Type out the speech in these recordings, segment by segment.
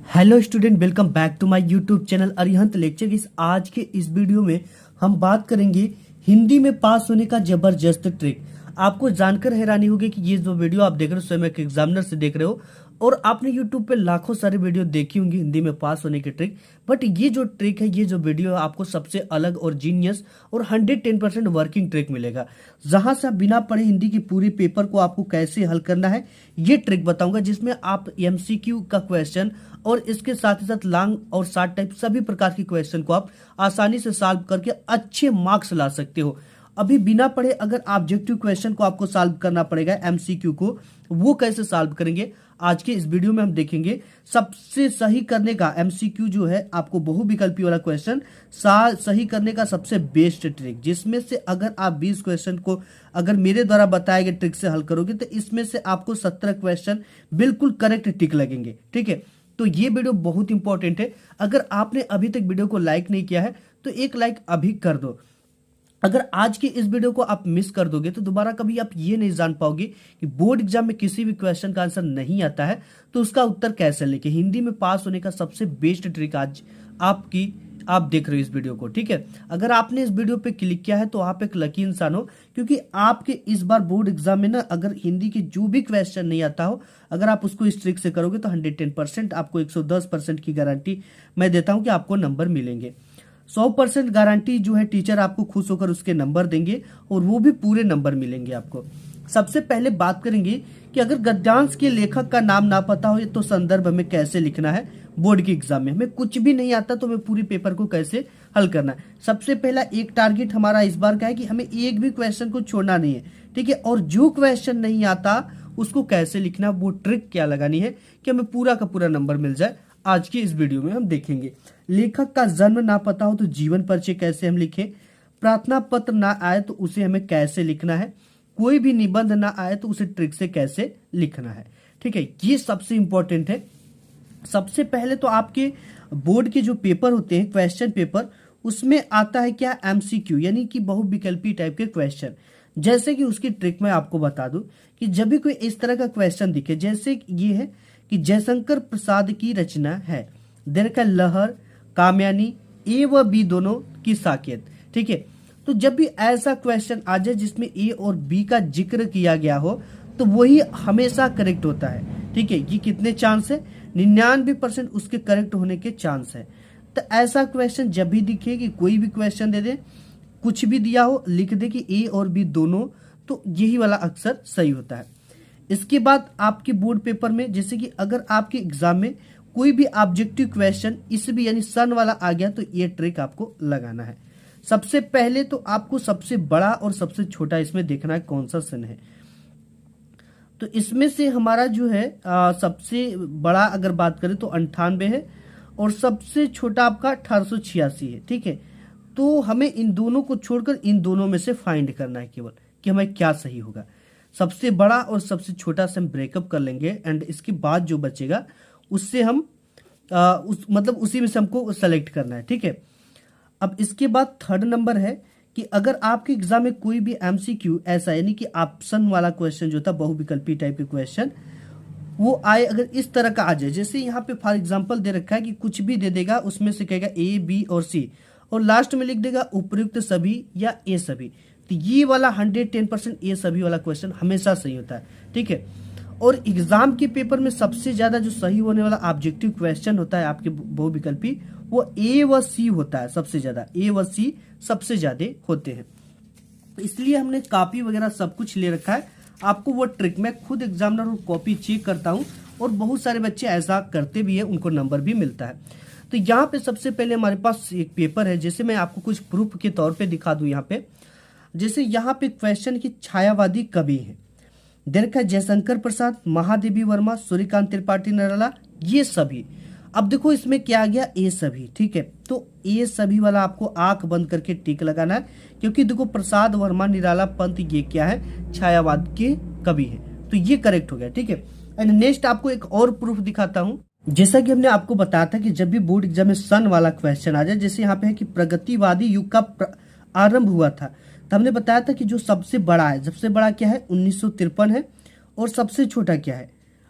Hello student, welcome back to my YouTube channel Arihant lecture. आज के इस वीडियो में हम बात करेंगे हिंदी में पास होने का जबरदस्त ट्रिक। आपको जानकर हैरानी होगी कि ये जो वीडियो आप देख रहे हो स्वयं एक एग्जामिनर से देख रहे हो और आपने यूट्यूब पे लाखों सारे वीडियो देखी होंगी हिंदी में पास होने की ट्रिक। बट ये जो ट्रिक है, ये जो वीडियो है, आपको सबसे अलग और जीनियस और 110% वर्किंग ट्रिक मिलेगा, जहां से आप बिना पढ़े हिंदी की पूरी पेपर को आपको कैसे हल करना है ये ट्रिक बताऊंगा, जिसमें आप एमसीक्यू का क्वेश्चन और इसके साथ ही साथ लॉन्ग और शॉर्ट टाइप सभी प्रकार के क्वेश्चन को आप आसानी से सॉल्व करके अच्छे मार्क्स ला सकते हो। अभी बिना पढ़े अगर ऑब्जेक्टिव क्वेश्चन को आपको सॉल्व करना पड़ेगा, एमसीक्यू को, वो कैसे सॉल्व करेंगे आज के इस वीडियो में हम देखेंगे। सबसे सही करने का एमसीक्यू जो है, आपको बहुविकल्पी वाला क्वेश्चन सही करने का सबसे बेस्ट ट्रिक, जिसमें से अगर आप 20 क्वेश्चन को अगर मेरे द्वारा बताए गए ट्रिक से हल करोगे तो इसमें से आपको 17 क्वेश्चन बिल्कुल करेक्ट टिक लगेंगे। ठीक है, तो ये वीडियो बहुत इंपॉर्टेंट है। अगर आपने अभी तक वीडियो को लाइक नहीं किया है तो एक लाइक अभी कर दो। अगर आज की इस वीडियो को आप मिस कर दोगे तो दोबारा कभी आप ये नहीं जान पाओगे कि बोर्ड एग्जाम में किसी भी क्वेश्चन का आंसर नहीं आता है तो उसका उत्तर कैसे लिखे। हिंदी में पास होने का सबसे बेस्ट ट्रिक आज आप देख रहे हो इस वीडियो को। ठीक है, अगर आपने इस वीडियो पे क्लिक किया है तो आप एक लकी इंसान हो, क्योंकि आपके इस बार बोर्ड एग्जाम में ना अगर हिंदी की जो भी क्वेश्चन नहीं आता हो, अगर आप उसको इस ट्रिक से करोगे तो 110% आपको 110% की गारंटी मैं देता हूं कि आपको नंबर मिलेंगे। 100% गारंटी जो है टीचर आपको खुश होकर उसके नंबर देंगे और वो भी पूरे नंबर मिलेंगे आपको। सबसे पहले बात करेंगे कि अगर गद्यांश के लेखक का नाम ना पता हो तो संदर्भ हमें कैसे लिखना है। बोर्ड के एग्जाम में हमें कुछ भी नहीं आता तो हमें पूरी पेपर को कैसे हल करना है। सबसे पहला एक टारगेट हमारा इस बार का है कि हमें एक भी क्वेश्चन को छोड़ना नहीं है। ठीक है, और जो क्वेश्चन नहीं आता उसको कैसे लिखना, वो ट्रिक क्या लगानी है कि हमें पूरा का पूरा नंबर मिल जाए, आज की इस वीडियो में हम देखेंगे। लेखक का जन्म ना पता हो तो जीवन परिचय कैसे हम लिखें। प्रार्थना पत्र ना आए तो उसे हमें कैसे लिखना है। कोई भी निबंध ना आए तो उसे ट्रिक से कैसे लिखना है। ठीक है, ये सबसे इंपॉर्टेंट है। सबसे पहले तो आपके बोर्ड के जो पेपर होते हैं, क्वेश्चन पेपर, उसमें आता है क्या, एमसीक्यू, यानी कि बहुविकल्पी टाइप के क्वेश्चन। जैसे कि उसकी ट्रिक मैं आपको बता दूं कि जब भी कोई इस तरह का क्वेश्चन दिखे, जैसे ये है कि जयशंकर प्रसाद की रचना है, देर का लहर कामयानी ए व बी दोनों की साकेत। ठीक है, तो जब भी ऐसा क्वेश्चन आ जाए जिसमें ए और बी का जिक्र किया गया हो तो वही हमेशा करेक्ट होता है। ठीक है, ये कितने चांस है, 99% उसके करेक्ट होने के चांस है। तो ऐसा क्वेश्चन जब भी दिखे कि कोई भी क्वेश्चन दे दे, कुछ भी दिया हो, लिख दे कि ए और बी दोनों, तो यही वाला अक्सर सही होता है। इसके बाद आपके बोर्ड पेपर में, जैसे कि अगर आपके एग्जाम में कोई भी ऑब्जेक्टिव क्वेश्चन इस भी यानी सन वाला आ गया तो ये ट्रिक आपको लगाना है। सबसे पहले तो आपको सबसे बड़ा और सबसे छोटा इसमें देखना है कौन सा सन है। तो इसमें से हमारा जो है सबसे बड़ा अगर बात करें तो 98 है और सबसे छोटा आपका 1886 है। ठीक है, तो हमें इन दोनों को छोड़कर इन दोनों में से फाइंड करना है केवल कि हमें क्या सही होगा। सबसे बड़ा और सबसे छोटा से हम ब्रेकअप कर लेंगे एंड इसके बाद जो बचेगा उससे हम उसी में से हमको सेलेक्ट करना है। ठीक है, अब इसके बाद थर्ड नंबर है कि अगर आपके एग्जाम में कोई भी एमसीक्यू ऐसा, यानी कि ऑप्शन वाला क्वेश्चन जो था, बहुविकल्पी टाइप के क्वेश्चन, वो आए अगर इस तरह का आ जाए, जैसे यहाँ पे फॉर एग्जांपल दे रखा है कि कुछ भी दे देगा, उसमें से कहेगा ए बी और सी और लास्ट में लिख देगा उपयुक्त सभी या ए सभी, तो ये वाला 110% ए सभी वाला क्वेश्चन हमेशा सही होता है। ठीक है, और एग्जाम के पेपर में सबसे ज्यादा जो सही होने वाला ऑब्जेक्टिव क्वेश्चन होता है आपके बहुविकल्पी, वो ए व सी होता है। सबसे ज्यादा ए व सी सबसे ज्यादा होते हैं, इसलिए हमने कॉपी वगैरह सब कुछ ले रखा है। आपको वो ट्रिक, मैं खुद एग्जामिनर और कॉपी चेक करता हूं और बहुत सारे बच्चे ऐसा करते भी है, उनको नंबर भी मिलता है। तो यहाँ पे सबसे पहले हमारे पास एक पेपर है, जैसे मैं आपको कुछ प्रूफ के तौर पे दिखा दूं। यहाँ पे जैसे यहाँ पे क्वेश्चन की छायावादी कवि है, देखा जयशंकर प्रसाद, महादेवी वर्मा, सूर्यकांत त्रिपाठी निराला, ये सभी। अब देखो इसमें क्या आ गया, ए सभी। ठीक है, तो ए सभी वाला आपको आंख बंद करके टिक लगाना है, क्योंकि देखो प्रसाद वर्मा निराला पंत ये क्या है, छायावाद के कवि है, तो ये करेक्ट हो गया। ठीक है, एंड नेक्स्ट आपको एक और प्रूफ दिखाता हूं। जैसा कि हमने आपको बताया था कि जब भी बोर्ड एग्जाम में सन वाला क्वेश्चन आ जाए, जैसे यहाँ पे है कि प्रगतिवादी युग का आरंभ हुआ था, तो हमने बताया था कि जो सबसे बड़ा है, सबसे बड़ा क्या है 1953 है और सबसे छोटा क्या है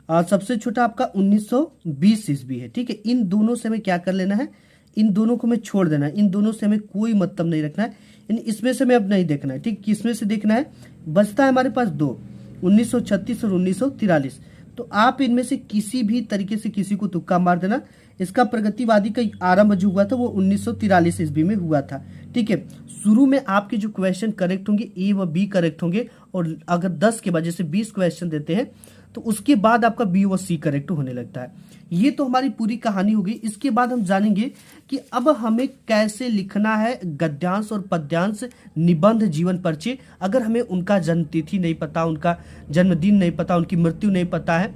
सबसे छोटा आपका 1920 ईस्वी है। ठीक है, इन दोनों से हमें क्या कर लेना है, इन दोनों को हमें छोड़ देना है, इन दोनों से हमें कोई मतलब नहीं रखना है, इसमें से हमें अब नहीं देखना है। ठीक, किसमें से देखना है, बचता है हमारे पास दो, 1936 और 1943। तो आप इनमें से किसी भी तरीके से किसी को तुक्का मार देना। इसका प्रगतिवादी का आरंभ जो हुआ था वो 1943 ईस्वी में हुआ था। ठीक है, शुरू में आपके जो क्वेश्चन करेक्ट होंगे ए व बी करेक्ट होंगे, और अगर 10 के बाद जैसे 20 क्वेश्चन देते हैं तो उसके बाद आपका बी व सी करेक्ट होने लगता है। ये तो हमारी पूरी कहानी हो गई। इसके बाद हम जानेंगे कि अब हमें कैसे लिखना है गद्यांश और पद्यांश, निबंध, जीवन परिचय। अगर हमें उनका जन्म तिथि नहीं पता, उनका जन्मदिन नहीं पता, उनकी मृत्यु नहीं पता है,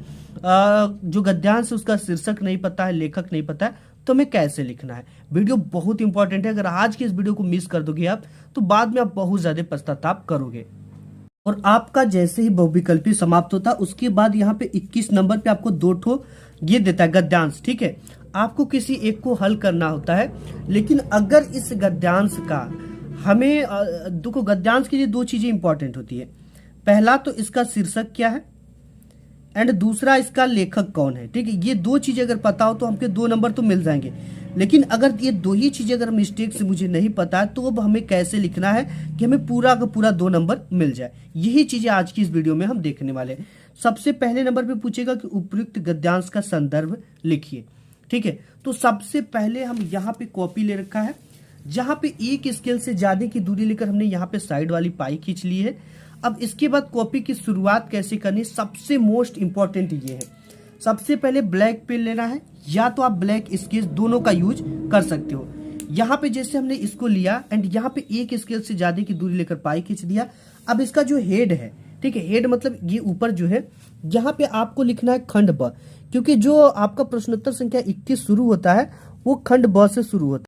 जो गद्यांश है उसका शीर्षक नहीं पता है, लेखक नहीं पता है, तो हमें कैसे लिखना है। वीडियो बहुत इंपॉर्टेंट है। अगर आज की इस वीडियो को मिस कर दोगे आप तो बाद में आप बहुत ज्यादा पश्चाताप करोगे। और आपका जैसे ही बहुविकल्पी समाप्त होता है उसके बाद यहाँ पे 21 नंबर पे आपको दो ठो ये देता है गद्यांश। ठीक है, आपको किसी एक को हल करना होता है, लेकिन अगर इस गद्यांश का हमें देखो, गद्यांश के लिए दो चीजें इंपॉर्टेंट होती है। पहला तो इसका शीर्षक क्या है, एंड दूसरा इसका लेखक कौन है। ठीक है, ये दो चीजें अगर पता हो तो हमके 2 नंबर तो मिल जाएंगे। लेकिन अगर ये दो ही चीजें अगर मिस्टेक से मुझे नहीं पता है तो अब हमें कैसे लिखना है कि हमें पूरा का पूरा 2 नंबर मिल जाए। यही चीजें आज की इस वीडियो में हम देखने वाले हैं। सबसे पहले नंबर पे पूछेगा कि उपयुक्त गद्यांश का संदर्भ लिखिए। ठीक है, तो सबसे पहले हम यहाँ पे कॉपी ले रखा है, जहां पे एक स्केल से ज्यादा की दूरी लेकर हमने यहाँ पे साइड वाली पाई खींच ली है। अब इसके बाद कॉपी की शुरुआत कैसे करनी, सबसे मोस्ट इंपॉर्टेंट ये है। सबसे पहले ब्लैक पेन लेना है, या तो आप ब्लैक स्केच दोनों का यूज कर सकते हो। यहाँ पे जैसे हमने इसको लिया एंड यहाँ पे एक स्केल से ज्यादा की दूरी लेकर पाई खींच दिया। अब इसका जो हेड है, ठीक है, हेड मतलब ये ऊपर जो है, यहाँ पे आपको लिखना है खंड ब, क्योंकि जो आपका प्रश्नोत्तर संख्या 21 शुरू होता है वो खंड ब से शुरू होता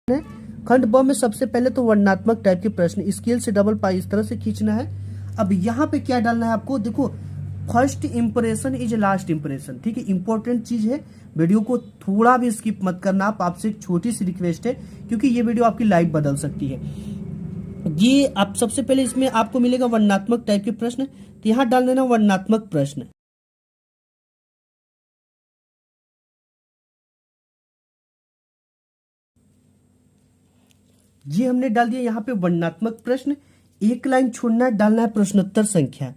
है। खंड ब में सबसे पहले तो वर्णनात्मक टाइप के प्रश्न, स्केल से डबल पाई इस तरह से खींचना है। अब यहाँ पे क्या डालना है आपको, देखो, first impression is last impression. ठीक है, इंपॉर्टेंट चीज है, वीडियो को थोड़ा भी स्किप मत करना। आपसे एक छोटी सी रिक्वेस्ट है, क्योंकि ये वीडियो आपकी लाइफ बदल सकती है। ये आप सबसे पहले इसमें आपको मिलेगा वर्णनात्मक टाइप के प्रश्न, तो यहाँ डाल देना वर्णनात्मक प्रश्न। ये हमने डाल दिया यहाँ पे वर्णनात्मक प्रश्न। एक लाइन छोड़ना है, डालना है प्रश्नोत्तर संख्या।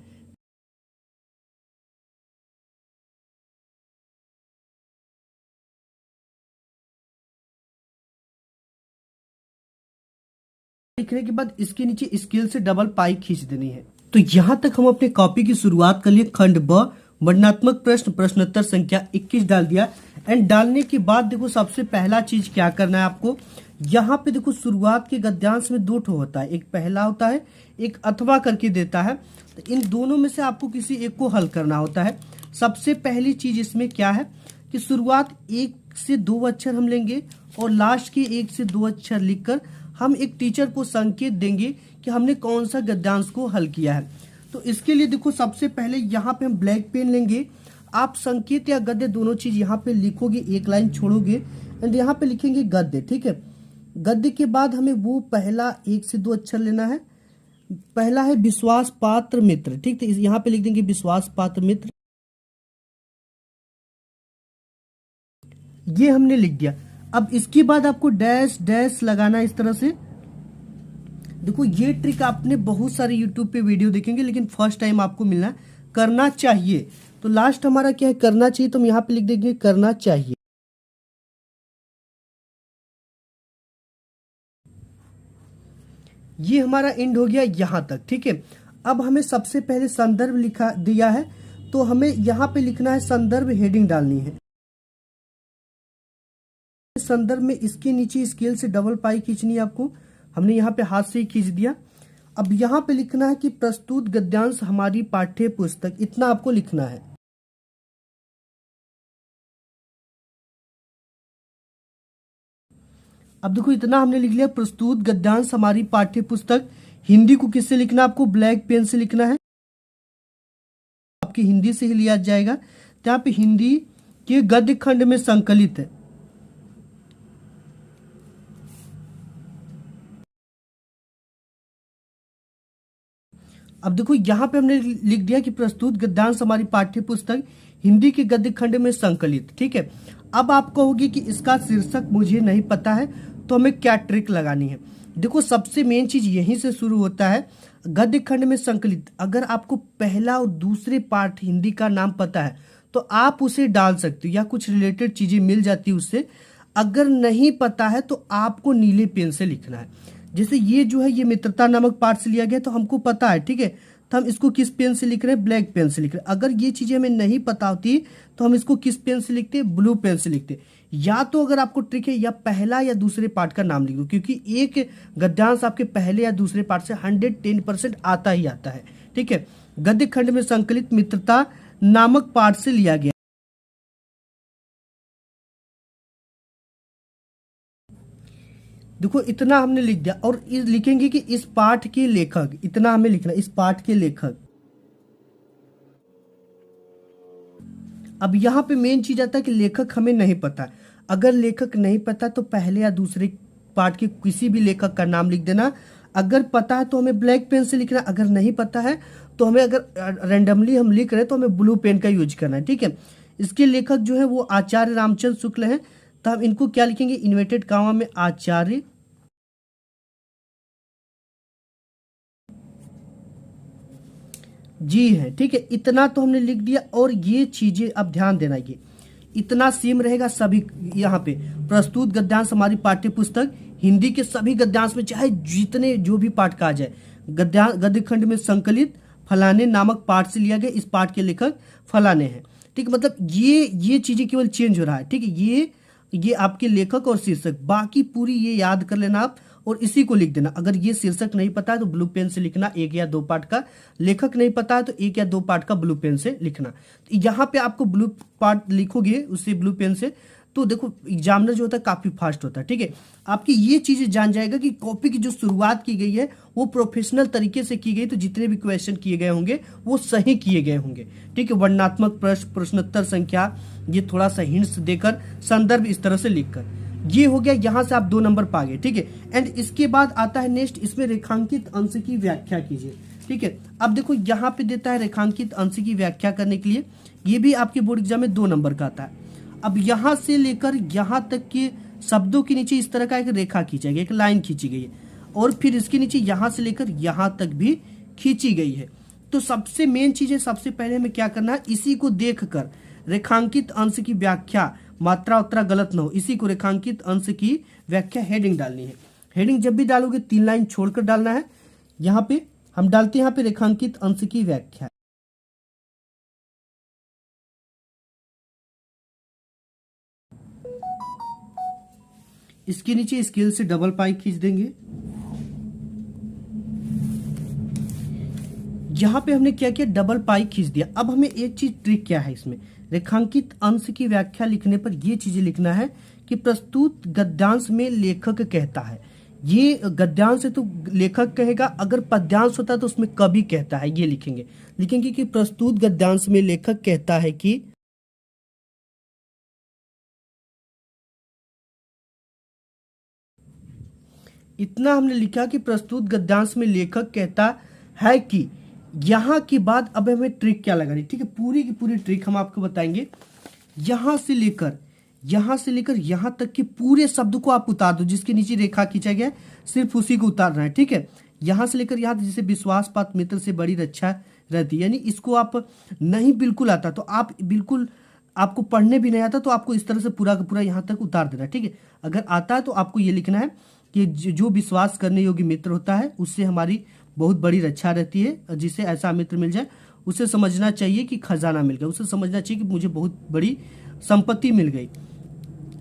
लिखने के बाद इसके नीचे स्केल से डबल पाई खींच देनी है। तो यहां तक हम अपने कॉपी की शुरुआत कर लिए। खंड ब, वर्णनात्मक प्रश्न, प्रश्नोत्तर संख्या 21 डाल दिया। एंड डालने के बाद देखो सबसे पहला चीज क्या करना है आपको, यहाँ पे देखो शुरुआत के गद्यांश में दो ठो होता है, एक पहला होता है, एक अथवा करके देता है। तो इन दोनों में से आपको किसी एक को हल करना होता है। सबसे पहली चीज इसमें क्या है कि शुरुआत 1 से 2 अक्षर हम लेंगे और लास्ट के 1 से 2 अक्षर लिखकर हम एक टीचर को संकेत देंगे कि हमने कौन सा गद्यांश को हल किया है। तो इसके लिए देखो सबसे पहले यहाँ पे हम ब्लैक पेन लेंगे। आप संकेत या गद्य दोनों चीज यहाँ पे लिखोगे, एक लाइन छोड़ोगे एंड यहाँ पे लिखेंगे गद्य। ठीक है, गद्य के बाद हमें वो पहला 1 से 2 अक्षर लेना है। पहला है विश्वास पात्र मित्र। ठीक है, यहाँ पे लिख देंगे विश्वास पात्र मित्र, ये हमने लिख दिया। अब इसके बाद आपको डैश डैश लगाना है इस तरह से। देखो ये ट्रिक आपने बहुत सारे यूट्यूब पे वीडियो देखेंगे, लेकिन फर्स्ट टाइम आपको मिलना है, करना चाहिए। तो लास्ट हमारा क्या है, करना चाहिए, तो हम यहाँ पे लिख देंगे करना चाहिए। ये हमारा एंड हो गया यहाँ तक। ठीक है, अब हमें सबसे पहले संदर्भ लिखा दिया है, तो हमें यहाँ पे लिखना है संदर्भ, हेडिंग डालनी है। संदर्भ में इसके नीचे स्केल से डबल पाई खींचनी है आपको, हमने यहाँ पे हाथ से ही खींच दिया। अब यहाँ पे लिखना है कि प्रस्तुत गद्यांश हमारी पाठ्य पुस्तक, इतना आपको लिखना है। अब देखो इतना हमने लिख लिया, प्रस्तुत गद्यांश हमारी पाठ्य पुस्तक। हिंदी को किससे लिखना है आपको, ब्लैक पेन से लिखना है, आपकी हिंदी से ही लिया जाएगा। तो यहाँ पे हिंदी के गद्य खंड में संकलित है। अब देखो यहाँ पे हमने लिख दिया कि प्रस्तुत गद्यांश हमारी पाठ्य पुस्तक हिंदी के गद्य खंड में संकलित। ठीक है, अब आप कहोगे कि इसका शीर्षक मुझे नहीं पता है, तो हमें क्या ट्रिक लगानी है। देखो सबसे मेन चीज यहीं से शुरू होता है, गद्य खंड में संकलित। अगर आपको पहला और दूसरे पार्ट हिंदी का नाम पता है तो आप उसे डाल सकते हो या कुछ रिलेटेड चीजें मिल जाती है उससे। अगर नहीं पता है तो आपको नीले पेन से लिखना है। जैसे ये जो है ये मित्रता नामक पाठ से लिया गया, तो हमको पता है, ठीक है, तो हम इसको किस पेन से लिख रहे हैं, ब्लैक पेन से लिख रहे हैं। अगर ये चीजें हमें नहीं पता होती तो हम इसको किस पेन से लिखते हैं, ब्लू पेन से लिखते हैं। या तो अगर आपको ट्रिक है, या पहला या दूसरे पार्ट का नाम लिख दो, क्योंकि एक गद्यांश आपके पहले या दूसरे पार्ट से 110% आता ही आता है। ठीक है, गद्य खंड में संकलित मित्रता नामक पाठ से लिया गया। देखो इतना हमने लिख दिया, और लिखेंगे कि इस पाठ के लेखक, इतना हमें लिखना, इस पाठ के लेखक। अब यहाँ पे मेन चीज आता है कि लेखक हमें नहीं पता। अगर लेखक नहीं पता तो पहले या दूसरे पार्ट के किसी भी लेखक का नाम लिख देना। अगर पता है तो हमें ब्लैक पेन से लिखना, अगर नहीं पता है तो हमें, अगर रैंडमली हम लिख रहे हैं तो हमें ब्लू पेन का यूज करना है। ठीक है, इसके लेखक जो है वो आचार्य रामचंद्र शुक्ल हैं, तो हम इनको क्या लिखेंगे, इन्वर्टेड कॉमा में आचार्य जी है। ठीक है, इतना तो हमने लिख दिया। और ये चीजें अब ध्यान देना, ये इतना सेम रहेगा सभी। यहाँ पे प्रस्तुत गद्यांश हमारी पाठ्य पुस्तक हिंदी के सभी गद्यांश में, चाहे जितने जो भी पाठ कहा जाए, गद्य खंड में संकलित फलाने नामक पाठ से लिया गया, इस पाठ के लेखक फलाने हैं। ठीक है, मतलब ये चीजें केवल चेंज हो रहा है। ठीक है, ये आपके लेखक और शीर्षक, बाकी पूरी ये याद कर लेना आप और इसी को लिख देना। अगर ये शीर्षक नहीं पता है तो ब्लू पेन से लिखना, एक या दो पार्ट का। लेखक नहीं पता है तो एक या दो पार्ट का ब्लू पेन से लिखना। तो यहाँ पे आपको ब्लू पार्ट लिखोगे उससे ब्लू पेन से, तो देखो एग्जामिनर जो होता है काफी फास्ट होता है। ठीक है, आपकी ये चीजें जान जाएगा कि कॉपी की जो शुरुआत की गई है वो प्रोफेशनल तरीके से की गई, तो जितने भी क्वेश्चन किए गए होंगे वो सही किए गए होंगे। ठीक है, वर्णनात्मक प्रश्न, प्रश्नोत्तर संख्या, ये थोड़ा सा हिंट्स देकर, संदर्भ इस तरह से लिखकर, ये हो गया। यहां से आप 2 नंबर पा गए। ठीक है, एंड इसके बाद आता है नेक्स्ट, इसमें रेखांकित अंश की व्याख्या कीजिए। ठीक है, अब देखो यहाँ पे देता है रेखांकित अंश की व्याख्या करने के लिए, ये भी आपके बोर्ड एग्जाम में 2 नंबर का आता है। अब यहां से लेकर यहां तक के शब्दों के नीचे इस तरह का एक रेखा खींचा गया, एक लाइन खींची गई है, और फिर इसके नीचे यहां से लेकर यहां तक भी खींची गई है। तो सबसे मेन चीज है, सबसे पहले हमें क्या करना है, इसी को देखकर रेखांकित अंश की व्याख्या, मात्रा उत्तरा गलत ना हो, इसी को रेखांकित अंश की व्याख्या हेडिंग डालनी है। हेडिंग जब भी डालोगे 3 लाइन छोड़कर डालना है। यहाँ पे हम डालते हैं, यहाँ पे रेखांकित अंश की व्याख्या। इसके नीचे स्केल से डबल पाई खींच देंगे। यहां पे हमने क्या किया, डबल पाई खींच दिया। अब हमें एक चीज ट्रिक क्या है इसमें, रेखांकित अंश की व्याख्या लिखने पर ये चीजें लिखना है कि प्रस्तुत गद्यांश में लेखक कहता है। ये गद्यांश है तो लेखक कहेगा, अगर पद्यांश होता है तो उसमें कवि कहता है, ये लिखेंगे कि प्रस्तुत गद्यांश में लेखक कहता है कि, इतना हमने लिखा कि प्रस्तुत गद्यांश में लेखक कहता है कि। यहां के बाद अब हमें ट्रिक क्या लगानी, ठीक है, पूरी की पूरी ट्रिक हम आपको बताएंगे। यहां से लेकर यहां तक के पूरे शब्द को आप उतार दो, जिसके नीचे रेखा खींचा गया सिर्फ उसी को उतारना है। ठीक है, यहां से लेकर यहां, जैसे विश्वास पात्र मित्र से बड़ी रक्षा रहती है, यानी इसको आप नहीं बिल्कुल आता तो आप बिल्कुल, आपको पढ़ने भी नहीं आता तो आपको इस तरह से पूरा का पूरा यहां तक उतार देना। ठीक है, अगर आता है तो आपको ये लिखना है कि जो विश्वास करने योग्य मित्र होता है उससे हमारी बहुत बड़ी रक्षा रहती है, जिसे ऐसा मित्र मिल जाए उसे समझना चाहिए कि खजाना मिल गया, उसे समझना चाहिए कि मुझे बहुत बड़ी संपत्ति मिल गई।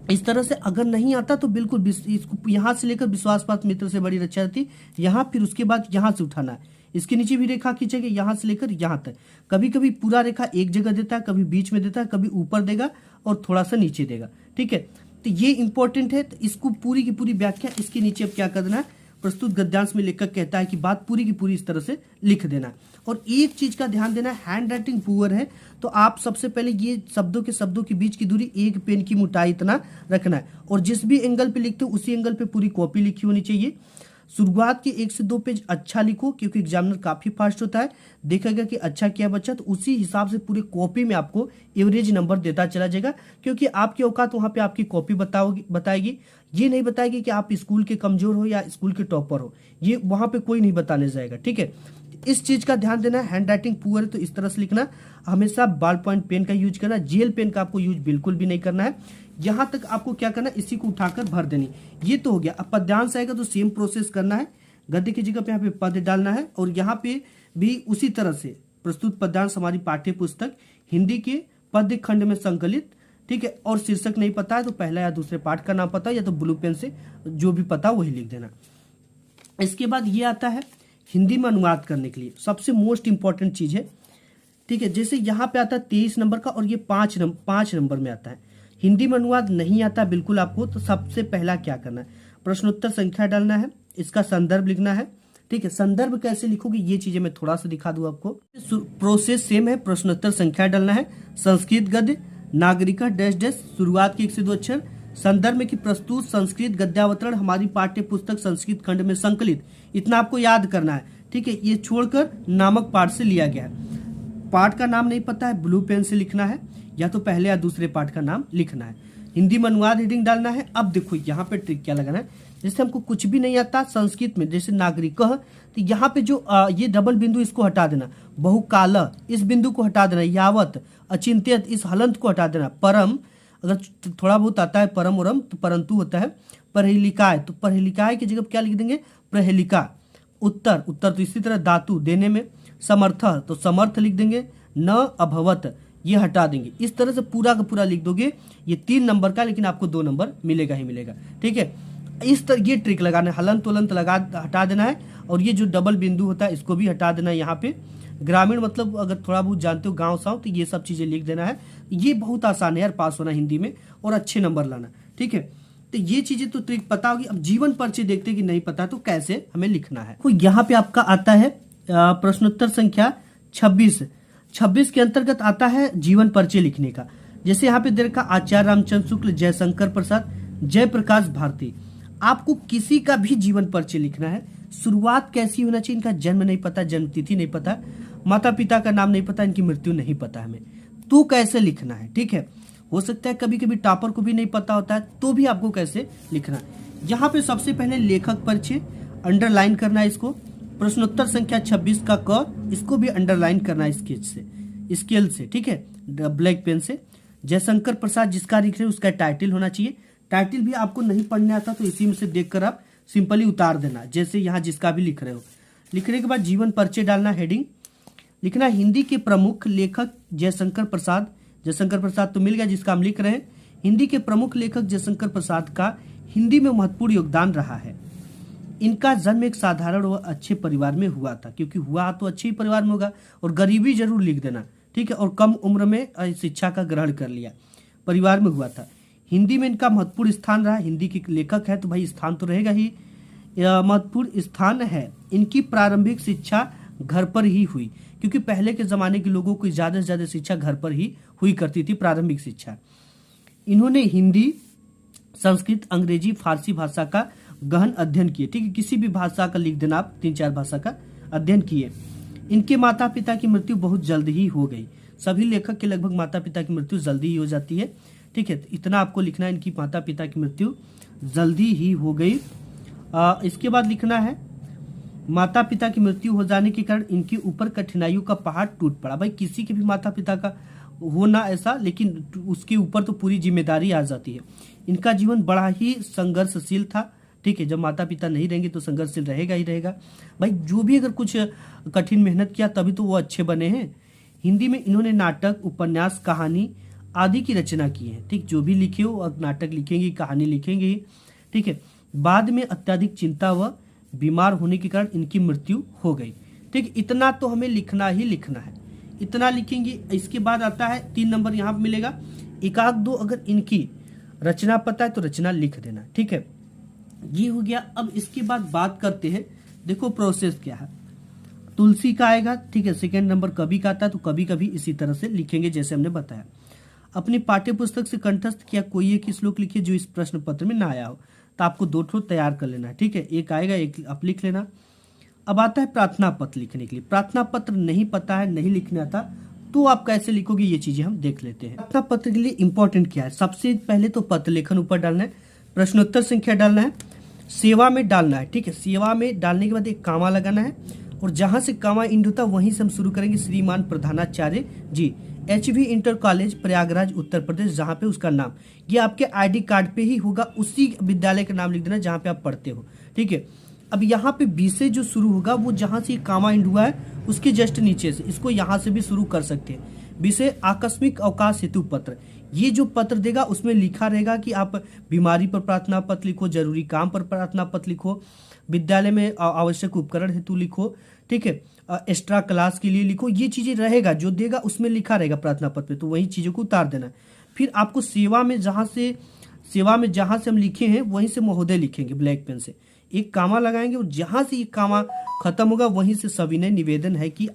इस तरह से अगर नहीं आता तो बिल्कुल इसको यहां से लेकर विश्वास पात्र मित्र से बड़ी रक्षा रहती, यहां फिर उसके बाद यहां से उठाना है। इसके नीचे भी रेखा खींचेगा यहां से लेकर यहां तक। कभी कभी पूरा रेखा एक जगह देता है, कभी बीच में देता है, कभी ऊपर देगा और थोड़ा सा नीचे देगा। ठीक है, तो ये इंपॉर्टेंट है। तो इसको पूरी की पूरी व्याख्या इसके नीचे अब क्या कर देना है, प्रस्तुत गद्यांश में लेखक कहता है कि बात पूरी की पूरी इस तरह से लिख देना है। और एक चीज का ध्यान देना है, हैंड राइटिंग पुअर है तो आप सबसे पहले ये शब्दों के बीच की दूरी एक पेन की मोटाई इतना रखना है, और जिस भी एंगल पे लिखते हो उसी एंगल पे पूरी कॉपी लिखी होनी चाहिए। शुरुआत के 1 से 2 पेज अच्छा लिखो, क्योंकि एग्जामिनर काफी फास्ट होता है, देखेगा कि अच्छा किया बच्चा तो उसी हिसाब से पूरे कॉपी में आपको एवरेज नंबर देता चला जाएगा, क्योंकि आपकी औकात वहां पे आपकी कॉपी बताएगी। ये नहीं बताएगी कि आप स्कूल के कमजोर हो या स्कूल के टॉपर हो, ये वहां पे कोई नहीं बताने जाएगा। ठीक है, इस चीज का ध्यान देना है। हैंड राइटिंग पुअर है तो इस तरह से लिखना, हमेशा बॉल पॉइंट पेन का यूज करना, जेल पेन का आपको यूज बिल्कुल भी नहीं करना है। यहां तक आपको क्या करना है, इसी को उठाकर भर देनी। ये तो हो गया। अब पद्यांश आएगा तो सेम प्रोसेस करना है, गद्य की जगह पे यहाँ पे पद डालना है, और यहाँ पे भी उसी तरह से प्रस्तुत पद्यांश हमारी पाठ्य पुस्तक हिंदी के पद्य खंड में संकलित। ठीक है, और शीर्षक नहीं पता है तो पहला या दूसरे पाठ का नाम पता है, या तो ब्लू पेन से जो भी पता वही लिख देना। इसके बाद ये आता है हिंदी में अनुवाद करने के लिए सबसे मोस्ट इंपॉर्टेंट चीज है। ठीक है, जैसे यहाँ पे आता है 23 नंबर का, और ये 5 नंबर में आता है। हिंदी में अनुवाद नहीं आता बिल्कुल आपको, तो सबसे पहला क्या करना है, प्रश्नोत्तर संख्या डालना है, इसका संदर्भ लिखना है। ठीक है, संदर्भ कैसे लिखोगे ये चीजें मैं थोड़ा सा दिखा दूं आपको। प्रोसेस सेम है, प्रश्नोत्तर संख्या डालना है, संस्कृत गद्य, नागरिका डैश डैश, शुरुआत के 1 से 2 अक्षर, संदर्भ में कि प्रस्तुत संस्कृत गद्यावतरण हमारी पाठ्य पुस्तक संस्कृत खंड में संकलित, इतना आपको याद करना है। ठीक है, ये छोड़कर नामक पाठ से लिया गया है। पाठ का नाम नहीं पता है, ब्लू पेन से लिखना है, या तो पहले या दूसरे पाठ का नाम लिखना है। हिंदी में अनुवाद हेडिंग डालना है। अब देखो यहाँ पे ट्रिक क्या लगाना है, जैसे हमको कुछ भी नहीं आता संस्कृत में, जैसे नागरिक, तो यहाँ पे जो ये डबल बिंदु इसको हटा देना, बहुकाल इस बिंदु को हटा देना, यावत, अचिंत्यत इस हलंत को हटा देना, परम अगर थोड़ा बहुत आता है परम उरम तो परंतु होता है, प्रहेलिकाय तो प्रहेलिकाय की जगह क्या लिख देंगे, प्रहेलिका, उत्तर तो इसी तरह धातु देने में, समर्थ तो समर्थ लिख देंगे, न अभवत ये हटा देंगे। इस तरह से पूरा का पूरा लिख दोगे, ये 3 नंबर का, लेकिन आपको 2 नंबर मिलेगा ही मिलेगा। ठीक है, इस तरह ये ट्रिक लगाना है, हलंत उलंत लगा हटा देना है, और ये जो डबल बिंदु होता है इसको भी हटा देना है। यहाँ पे ग्रामीण मतलब अगर थोड़ा बहुत जानते हो गाँव साँव, तो ये सब चीजें लिख देना है। ये बहुत आसान है यार पास होना हिंदी में और अच्छे नंबर लाना। ठीक है, तो ये चीजें तो ट्रिक पता होगी। अब जीवन परिचय देखते कि नहीं पता तो कैसे हमें लिखना है। तो यहाँ पे आपका आता है प्रश्नोत्तर संख्या 26 के अंतर्गत आता है जीवन परिचय लिखने का। जैसे यहाँ पे दे रखा आचार्य रामचंद्र शुक्ल, जयशंकर प्रसाद, जयप्रकाश भारती। आपको किसी का भी जीवन परिचय लिखना है। शुरुआत कैसी होना चाहिए, इनका जन्म नहीं पता, जन्म तिथि नहीं पता, माता पिता का नाम नहीं पता, इनकी मृत्यु नहीं पता हमें, तो कैसे लिखना है। ठीक है, हो सकता है कभी कभी टॉपर को भी नहीं पता होता है, तो भी आपको कैसे लिखना है। यहाँ पे सबसे पहले लेखक परिचय अंडरलाइन करना है इसको। प्रश्नोत्तर संख्या 26 का क, इसको भी अंडरलाइन करना है स्केल से। ठीक है, ब्लैक पेन से। जयशंकर प्रसाद जिसका लिख रहे हैं उसका टाइटल होना चाहिए। टाइटल भी आपको नहीं पढ़ने आता तो इसी में से देखकर आप सिंपली उतार देना, जैसे यहाँ जिसका भी लिख रहे हो। लिखने के बाद जीवन परिचय डालना, हेडिंग लिखना, हिंदी के प्रमुख लेखक जयशंकर प्रसाद तो मिल गया जिसका हम लिख रहे हैं। हिंदी के प्रमुख लेखक जयशंकर प्रसाद का हिंदी में महत्वपूर्ण योगदान रहा है। इनका जन्म एक साधारण व अच्छे परिवार में हुआ था, क्योंकि हुआ तो अच्छे ही परिवार में होगा, और गरीबी जरूर लिख देना। ठीक है, और कम उम्र में शिक्षा का ग्रहण कर लिया, परिवार में हुआ था। हिंदी में इनका महत्वपूर्ण स्थान रहा, हिंदी के लेखक है तो भाई स्थान तो रहेगा ही, महत्वपूर्ण स्थान है। इनकी प्रारंभिक शिक्षा घर पर ही हुई, क्योंकि पहले के जमाने के लोगों को ज्यादा से ज्यादा शिक्षा घर पर ही हुई करती थी, प्रारंभिक शिक्षा। इन्होंने हिंदी, संस्कृत, अंग्रेजी, फारसी भाषा का गहन अध्ययन किए। ठीक है, किसी भी भाषा का लिख देना आप, 3-4 भाषा का अध्ययन किए। इनके माता पिता की मृत्यु बहुत जल्द ही हो गई। सभी लेखक के लगभग माता पिता की मृत्यु जल्दी ही हो जाती है। ठीक है, इतना आपको लिखना है, इनकी माता पिता की मृत्यु जल्दी ही हो गई। इसके बाद लिखना है, माता पिता की मृत्यु हो जाने के कारण इनके ऊपर कठिनाइयों का पहाड़ टूट पड़ा। भाई किसी के भी माता पिता का होना ऐसा, लेकिन उसके ऊपर तो पूरी जिम्मेदारी आ जाती है। इनका जीवन बड़ा ही संघर्षशील था। ठीक है, जब माता पिता नहीं रहेंगे तो संघर्षशील रहेगा ही रहेगा। भाई जो भी अगर कुछ कठिन मेहनत किया तभी तो वो अच्छे बने हैं। हिंदी में इन्होंने नाटक, उपन्यास, कहानी आदि की रचना की है। ठीक, जो भी लिखे हो, अब नाटक लिखेंगे, कहानी लिखेंगे। ठीक है, बाद में अत्यधिक चिंता व बीमार होने के कारण इनकी मृत्यु हो गई। ठीक, इतना तो हमें लिखना ही लिखना है, इतना लिखेंगे। इसके बाद आता है 3 नंबर यहाँ पे मिलेगा, एकाध दो अगर इनकी रचना पता है तो रचना लिख देना। ठीक है, ये हो गया। अब इसके बाद बात करते हैं, देखो प्रोसेस क्या है। तुलसी का आएगा। ठीक है, सेकेंड नंबर कवि का आता है, तो कभी कभी इसी तरह से लिखेंगे जैसे हमने बताया। अपनी पाठ्य पुस्तक से कंठस्थ किया कोई एक श्लोक लिखिए जो इस प्रश्न पत्र में ना आया हो, तो आपको 2 ठो तैयार कर लेना है, ठीक है। एक आएगा, एक आप लिख लेना। अब आता है प्रार्थना पत्र लिखने के लिए। प्रार्थना पत्र नहीं पता है, नहीं लिखने आता, तो आप कैसे लिखोगे ये चीजें हम देख लेते हैं। प्रार्थना पत्र के लिए इंपॉर्टेंट क्या है, सबसे पहले तो पत्र लेखन ऊपर डालना है, प्रश्नोत्तर संख्या डालना है, सेवा में डालना है, ठीक है। सेवा में डालने के बाद एक कामा लगाना है, और जहां से कामा इंड होता है वहीं से हम शुरू करेंगे, श्रीमान प्रधानाचार्य जी, HV inter college Prayagraj Uttar Pradesh, जहां पे उसका नाम, ये आपके ID कार्ड पे ही होगा, उसी विद्यालय का नाम लिख देना जहां पे आप पढ़ते हो, ठीक है। अब यहाँ पे बी से जो शुरू होगा वो जहां से कामा इंड हुआ है उसके जस्ट नीचे से, इसको यहाँ से भी शुरू कर सकते हैं। बी से आकस्मिक अवकाश हेतु पत्र, ये जो पत्र देगा उसमें लिखा रहेगा कि आप बीमारी पर प्रार्थना पत्र लिखो, जरूरी काम पर प्रार्थना पत्र लिखो, विद्यालय में आवश्यक उपकरण हेतु लिखो, ठीक है, एक्स्ट्रा क्लास के लिए लिखो, ये चीजें रहेगा, जो देगा उसमें लिखा रहेगा प्रार्थना पत्र पे, तो वही चीजों को उतार देना। फिर आपको सेवा में जहां से हम लिखे हैं वहीं से महोदय लिखेंगे ब्लैक पेन से, एक कामा लगाएंगे, और जहां से ये कामा खत्म होगा वहीं से सविनय निवेदन है कि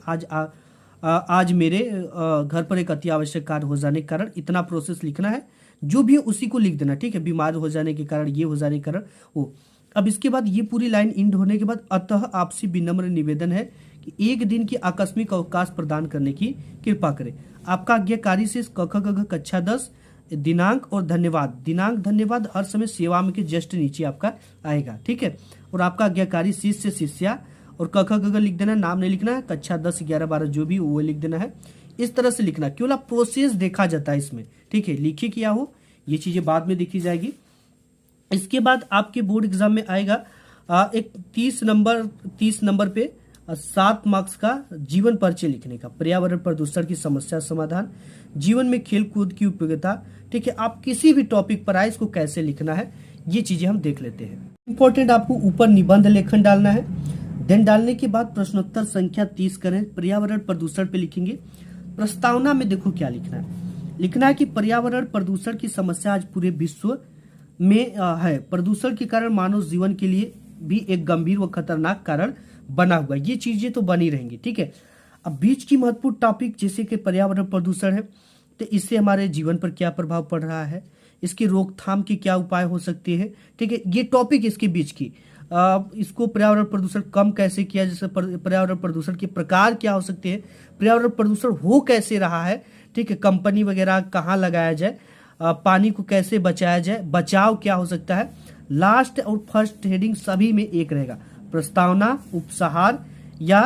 आज मेरे घर पर एक अति आवश्यक कार्य हो जाने के कारण इतना प्रोसेस लिखना है, जो भी है उसी को लिख देना, ठीक है। बीमार हो जाने के कारण, ये हो जाने के कारण वो। अब इसके बाद ये पूरी लाइन इंड होने के बाद, अतः आपसे विनम्र निवेदन है कि एक दिन की आकस्मिक अवकाश प्रदान करने की कृपा करें। आपका आज्ञाकारी से क ख ग घ कक्षा 10 दिनांक और धन्यवाद हर समय सेवा में के जस्ट नीचे आपका आएगा, ठीक है। और आपका आज्ञाकारी शिष्य शिष्या, और क ख ग घ लिख देना, नाम नहीं लिखना है, कक्षा 10 11 12 जो भी वो लिख देना है। इस तरह से लिखना, केवल प्रोसेस देखा जाता है इसमें, ठीक है। लिखे किया हो, ये चीजें बाद में देखी जाएगी। इसके बाद आपके बोर्ड एग्जाम में आएगा एक 30 नंबर पे 7 मार्क्स का जीवन परिचय लिखने का, पर्यावरण प्रदूषण की समस्या समाधान, जीवन में खेल कूद की उपयोगिता, ठीक है। आप किसी भी टॉपिक पर आए, इसको कैसे लिखना है ये चीजें हम देख लेते हैं। इंपॉर्टेंट, आपको ऊपर निबंध लेखन डालना है, देन डालने के बाद प्रश्नोत्तर संख्या 30 करें, पर्यावरण प्रदूषण पे लिखेंगे। प्रस्तावना में देखो क्या लिखना है कि पर्यावरण प्रदूषण की समस्या आज पूरे विश्व में है, प्रदूषण के कारण मानव जीवन के लिए भी एक गंभीर व खतरनाक कारण बना हुआ, ये चीजें तो बनी रहेंगी, ठीक है। अब बीच की महत्वपूर्ण टॉपिक जैसे कि पर्यावरण प्रदूषण है, तो इससे हमारे जीवन पर क्या प्रभाव पड़ रहा है, इसकी रोकथाम के क्या उपाय हो सकते हैं, ठीक है। ये टॉपिक इसके बीच की, इसको पर्यावरण प्रदूषण कम कैसे किया, जैसे पर्यावरण प्रदूषण के प्रकार क्या हो सकते हैं, पर्यावरण प्रदूषण हो कैसे रहा है, ठीक है, कंपनी वगैरह कहाँ लगाया जाए, पानी को कैसे बचाया जाए, बचाव क्या हो सकता है। लास्ट और फर्स्ट हेडिंग सभी में एक रहेगा, प्रस्तावना, उपसंहार या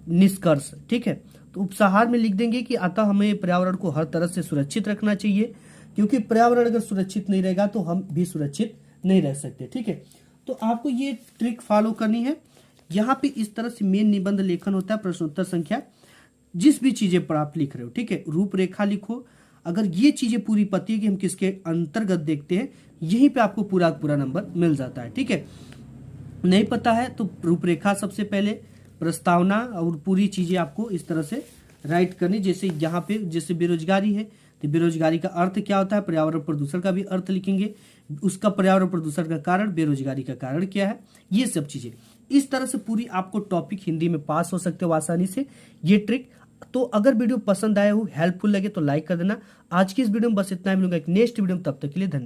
निष्कर्ष, ठीक है। तो उपसंहार में लिख देंगे कि अतः हमें पर्यावरण को हर तरह से सुरक्षित रखना चाहिए, क्योंकि पर्यावरण अगर सुरक्षित नहीं रहेगा तो हम भी सुरक्षित नहीं रह सकते, ठीक है। तो आपको ये ट्रिक फॉलो करनी है। यहाँ पे इस तरह से मेन निबंध लेखन होता है, प्रश्नोत्तर संख्या जिस भी चीजें पर आप लिख रहे हो, ठीक है। रूपरेखा लिखो, अगर ये चीजें पूरी पता है कि हम किसके अंतर्गत देखते हैं, यहीं पे आपको पूरा नंबर मिल जाता है, ठीक है। नहीं पता है तो रूपरेखा सबसे पहले, प्रस्तावना, और पूरी चीजें आपको इस तरह से राइट करनी। जैसे यहाँ पे जैसे बेरोजगारी है, तो बेरोजगारी का अर्थ क्या होता है, पर्यावरण प्रदूषण का भी अर्थ लिखेंगे, उसका पर्यावरण प्रदूषण का कारण, बेरोजगारी का कारण क्या है, ये सब चीजें। इस तरह से पूरी आपको टॉपिक हिंदी में पास हो सकते हो आसानी से, ये ट्रिक। तो अगर वीडियो पसंद आया हो, हेल्पफुल लगे तो लाइक कर देना। आज की इस वीडियो में बस इतना ही, मिलूंगा एक नेक्स्ट वीडियो में, तब तक के लिए धन्यवाद।